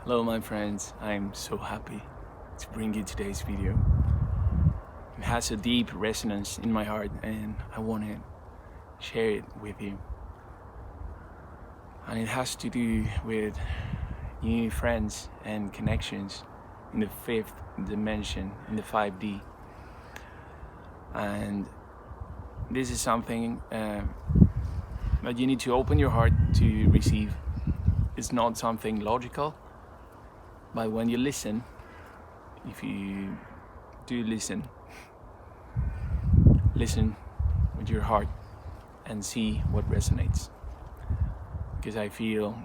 Hello my friends, I'm so happy to bring you today's video. It has a deep resonance in my heart and I want to share it with you. And it has to do with new friends and connections in the fifth dimension, in the 5D. And this is something that you need to open your heart to receive. It's not something logical, but when you listen, if you do listen with your heart and see what resonates. Because I feel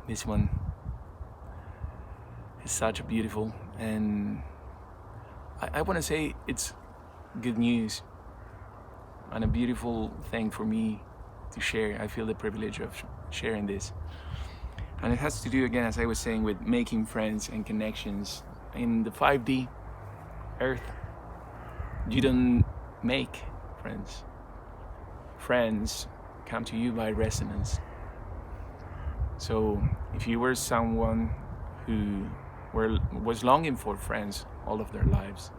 this one is such a beautiful, and I want to say it's good news and a beautiful thing for me to share. I feel the privilege of sharing this. And it has to do, again, as I was saying, with making friends and connections. In the 5D Earth, you don't make friends. Friends come to you by resonance. So if you were someone who was longing for friends all of their lives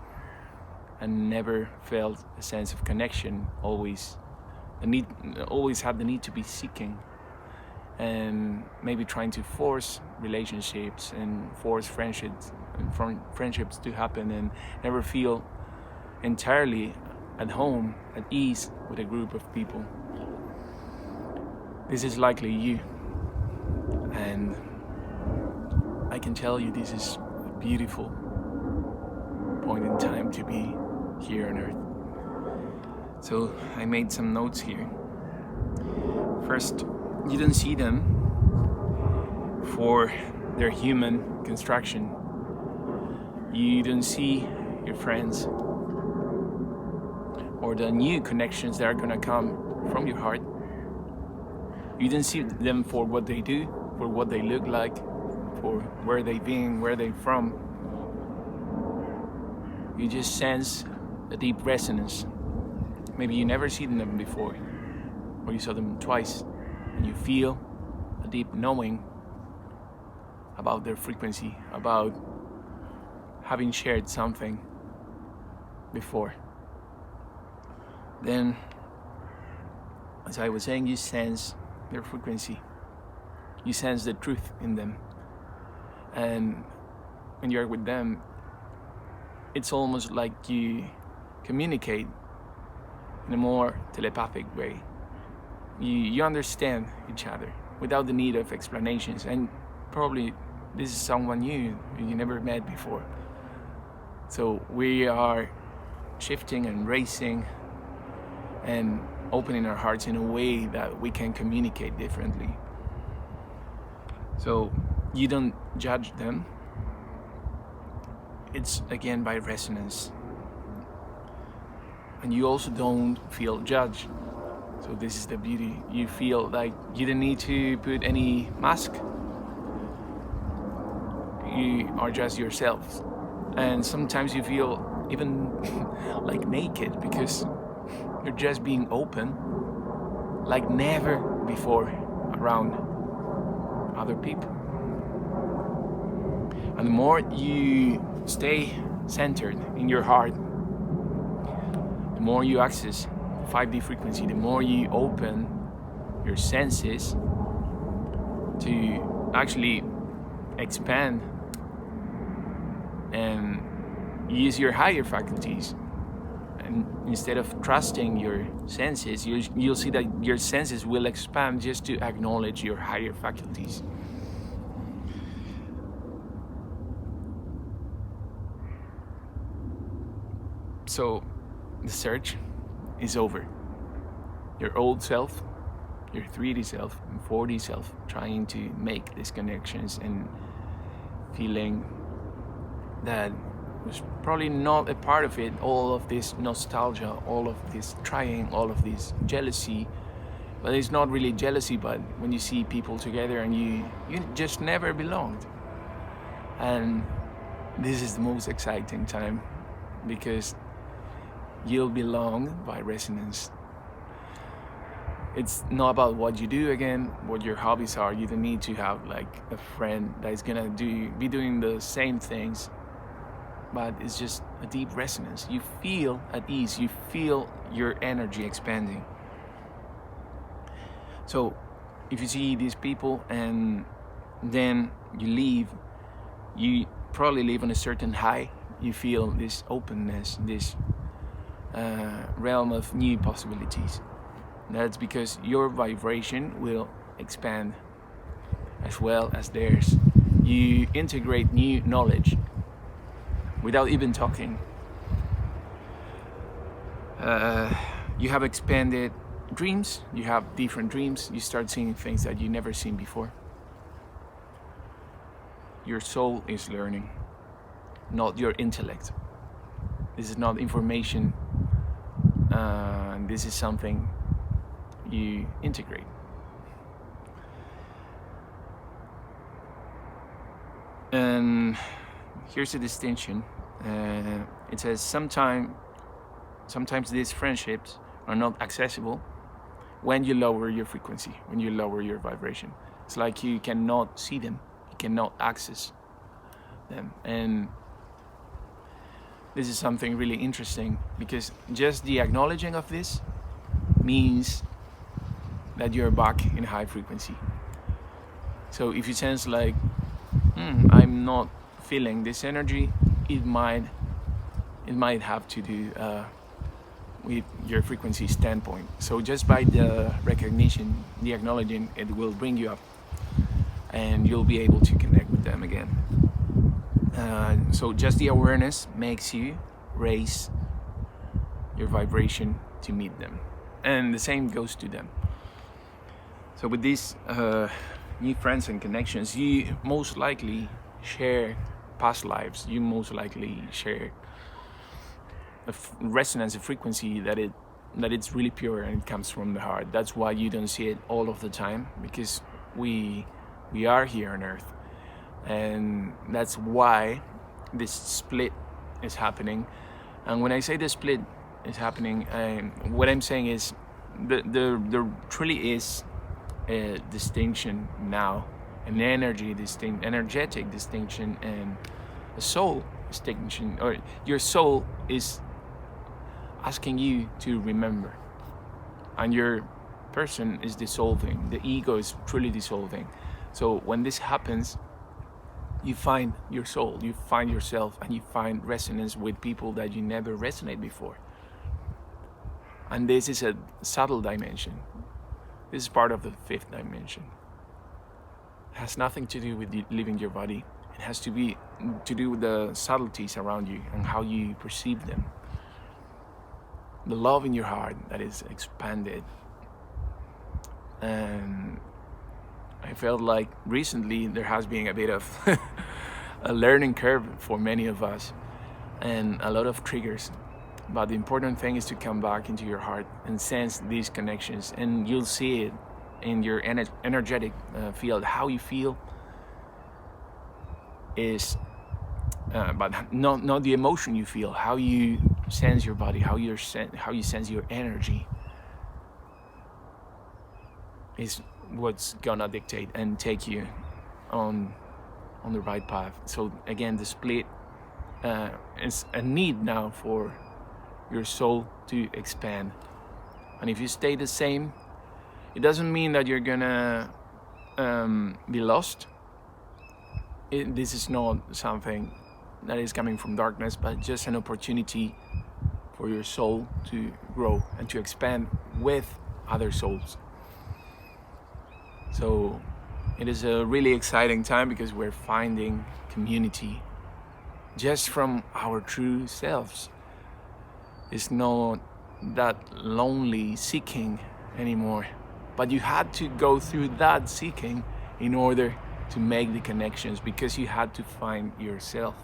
and never felt a sense of connection, always had the need to be seeking, and maybe trying to force relationships and force friendships to happen, and never feel entirely at home, at ease with a group of people. This is likely you, and I can tell you this is a beautiful point in time to be here on Earth. So I made some notes here. First, you don't see them for their human construction. You don't see your friends or the new connections that are gonna come from your heart. You don't see them for what they do, for what they look like, for where they've been, where they're from. You just sense a deep resonance. Maybe you never seen them before, or you saw them twice, and you feel a deep knowing about their frequency, about having shared something before. Then, as I was saying, you sense their frequency. You sense the truth in them. And when you're with them, it's almost like you communicate in a more telepathic way. You understand each other without the need of explanations. And probably this is someone you never met before. So we are shifting and racing and opening our hearts in a way that we can communicate differently. So you don't judge them. It's again by resonance. And you also don't feel judged. So this is the beauty. You feel like you don't need to put any mask. You are just yourselves. And sometimes you feel even like naked because you're just being open like never before around other people. And the more you stay centered in your heart, the more you access 5D frequency, the more you open your senses to actually expand and use your higher faculties. And instead of trusting your senses, you'll see that your senses will expand just to acknowledge your higher faculties. So the search is over. Your old self, your 3D self and 4D self, trying to make these connections and feeling that was probably not a part of it, all of this nostalgia, all of this trying, all of this jealousy. But it's not really jealousy, but when you see people together and you just never belonged. And this is the most exciting time because you'll belong by resonance. It's not about what you do again, what your hobbies are. You don't need to have like a friend that is gonna be doing the same things, but it's just a deep resonance. You feel at ease, you feel your energy expanding. So if you see these people and then you leave, you probably leave on a certain high. You feel this openness, this realm of new possibilities. That's because your vibration will expand as well as theirs. You integrate new knowledge without even talking. You have expanded dreams, you have different dreams, you start seeing things that you never seen before. Your soul is learning, not your intellect. This is not information, this is something you integrate. And here's the distinction. It says sometimes these friendships are not accessible when you lower your frequency, when you lower your vibration. It's like you cannot see them, you cannot access them. And this is something really interesting, because just the acknowledging of this means that you're back in high frequency. So if you sense like, I'm not feeling this energy, it might have to do with your frequency standpoint. So just by the recognition, the acknowledging, it will bring you up and you'll be able to connect with them again. So just the awareness makes you raise your vibration to meet them, and the same goes to them. So with these new friends and connections, you most likely share past lives. You most likely share a resonance, a frequency that it's really pure and it comes from the heart. That's why you don't see it all of the time, because we are here on Earth, and that's why this split is happening. And when I say the split is happening, what I'm saying is there truly is a distinction now, an energetic distinction, and a soul distinction. Or your soul is asking you to remember, and your person is dissolving. The ego is truly dissolving. So when this happens, you find your soul, you find yourself, and you find resonance with people that you never resonate before. And this is a subtle dimension. This is part of the fifth dimension. It has nothing to do with leaving your body. It has to do with the subtleties around you and how you perceive them. The love in your heart that is expanded. And I felt like recently there has been a bit of a learning curve for many of us, and a lot of triggers. But the important thing is to come back into your heart and sense these connections, and you'll see it in your energetic field. How you feel is, but not the emotion you feel. How you sense your body, how you sense your energy, is what's gonna dictate and take you on the right path. So again, the split is a need now for your soul to expand. And if you stay the same, it doesn't mean that you're gonna be lost. This is not something that is coming from darkness, but just an opportunity for your soul to grow and to expand with other souls. So it is a really exciting time, because we're finding community just from our true selves. It's not that lonely seeking anymore, but you had to go through that seeking in order to make the connections, because you had to find yourself.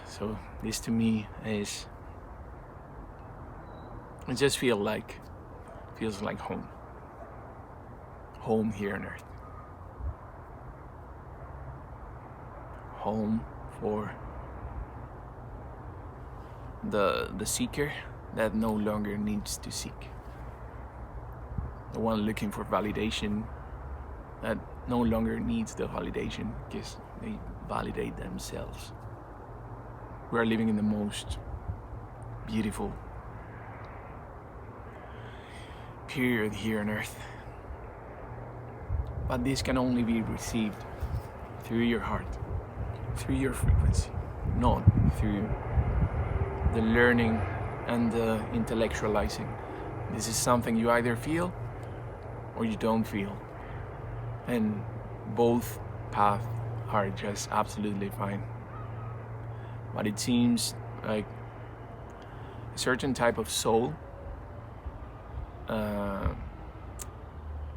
So this to me is, it just feels like home here on Earth, home for the seeker that no longer needs to seek, the one looking for validation that no longer needs the validation because they validate themselves. We are living in the most beautiful period here on earth, but this can only be received through your heart, through your frequency, not through the learning and the intellectualizing. This is something you either feel or you don't feel, and both paths are just absolutely fine. But it seems like a certain type of soul,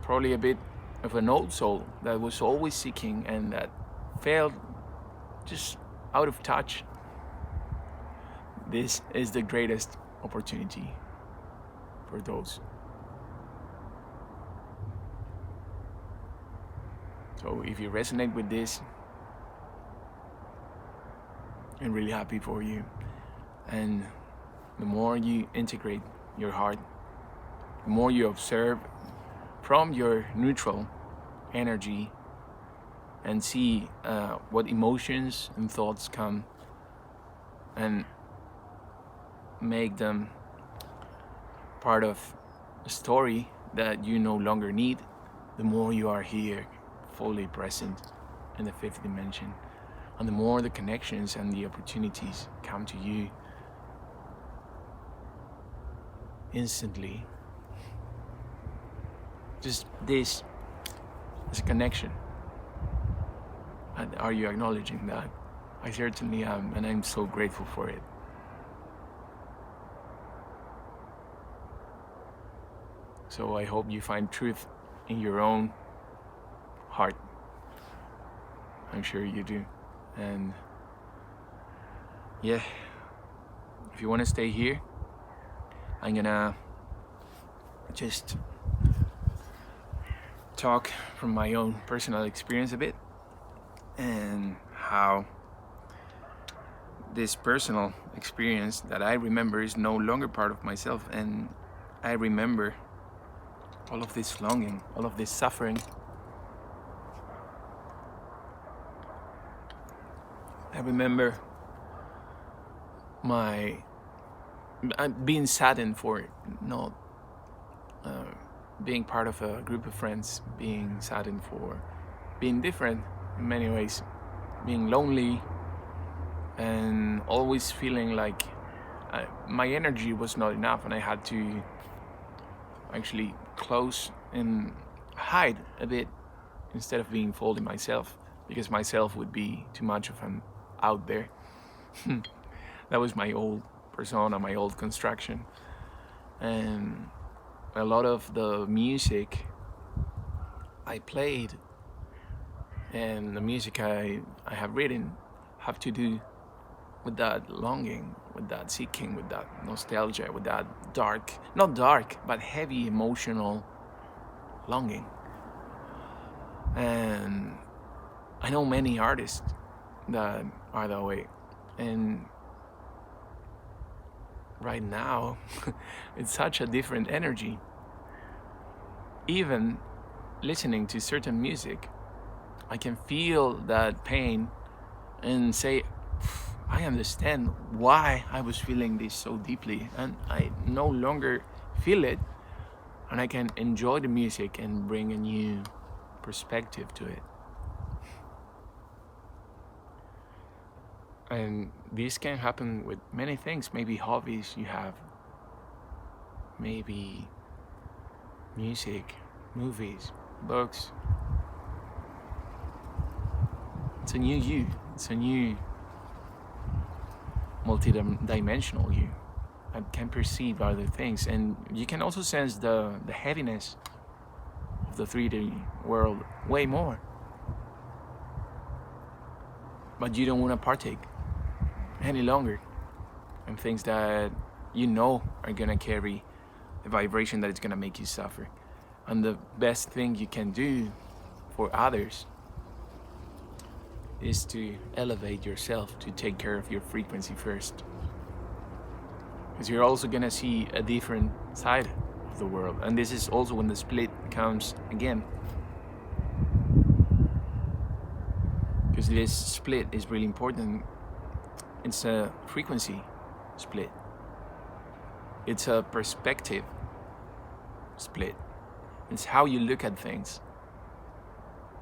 probably a bit of an old soul that was always seeking and that felt just out of touch. This is the greatest opportunity for those. So if you resonate with this, I'm really happy for you. And the more you integrate your heart, the more you observe from your neutral energy and see what emotions and thoughts come, and make them part of a story that you no longer need, the more you are here, fully present in the fifth dimension. And the more the connections and the opportunities come to you instantly. Just this is a connection. And are you acknowledging that? I certainly am, and I'm so grateful for it. So I hope you find truth in your own heart. I'm sure you do. And yeah, if you want to stay here, I'm gonna just talk from my own personal experience a bit, and how this personal experience that I remember is no longer part of myself. And I remember all of this longing, all of this suffering. I remember being saddened for not being part of a group of friends, being saddened for being different in many ways, being lonely, and always feeling like my energy was not enough, and I had to actually close and hide a bit instead of being fully myself, because myself would be too much of an out there. That was my old persona, my old construction. And a lot of the music I played and the music I have written have to do with that longing, with that seeking, with that nostalgia, with that dark, not dark, but heavy emotional longing. And I know many artists that are that way. And right now, it's such a different energy. Even listening to certain music, I can feel that pain and say, I understand why I was feeling this so deeply, and I no longer feel it, and I can enjoy the music and bring a new perspective to it. And this can happen with many things, maybe hobbies you have, maybe music, movies, books. It's a new you, it's a new multi-dimensional you that can perceive other things. And you can also sense the heaviness of the 3D world way more. But you don't want to partake any longer in things that you know are gonna carry a vibration that is gonna make you suffer. And the best thing you can do for others is to elevate yourself, to take care of your frequency first. Because you're also gonna see a different side of the world. And this is also when the split comes again. Because this split is really important. It's a frequency split. It's a perspective split. It's how you look at things.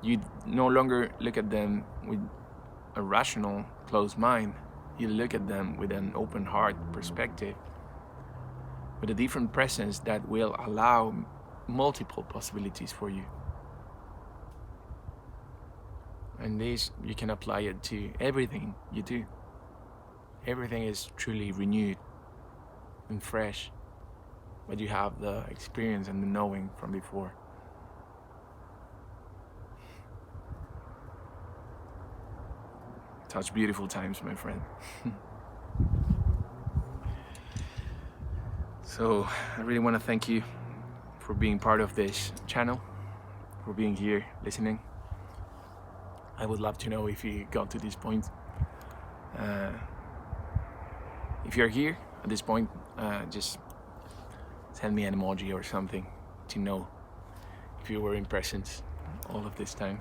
You no longer look at them with a rational, closed mind. You look at them with an open heart perspective, with a different presence that will allow multiple possibilities for you. And this, you can apply it to everything you do. Everything is truly renewed and fresh, but you have the experience and the knowing from before. Such beautiful times, my friend. So I really want to thank you for being part of this channel, for being here listening. I would love to know if you got to this point. If you're here at this point, just send me an emoji or something to know if you were in presence all of this time.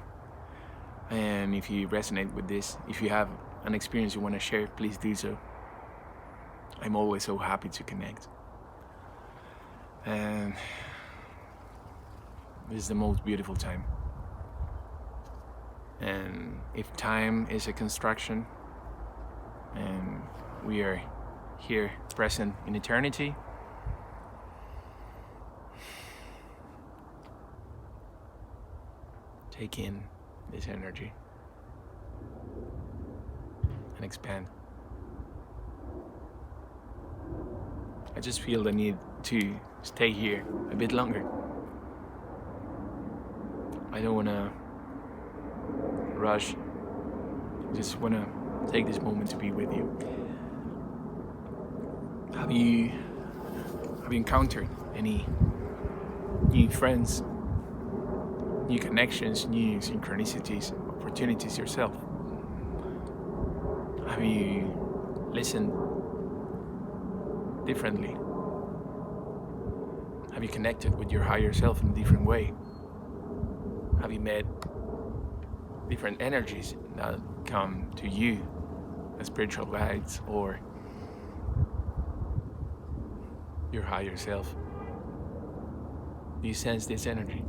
And if you resonate with this, if you have an experience you want to share, please do so. I'm always so happy to connect. And this is the most beautiful time. And if time is a construction and we are here present in eternity, take in this energy and expand. I just feel the need to stay here a bit longer. I don't want to rush. I just want to take this moment to be with you. Have you encountered any new friends, new connections, new synchronicities, opportunities yourself? Have you listened differently? Have you connected with your higher self in a different way? Have you met different energies that come to you as spiritual guides or your higher self? Do you sense this energy?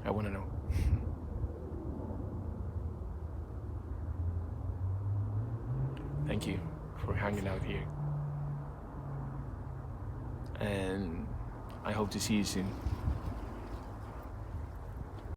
I want to know. Thank you for hanging out here. And I hope to see you soon.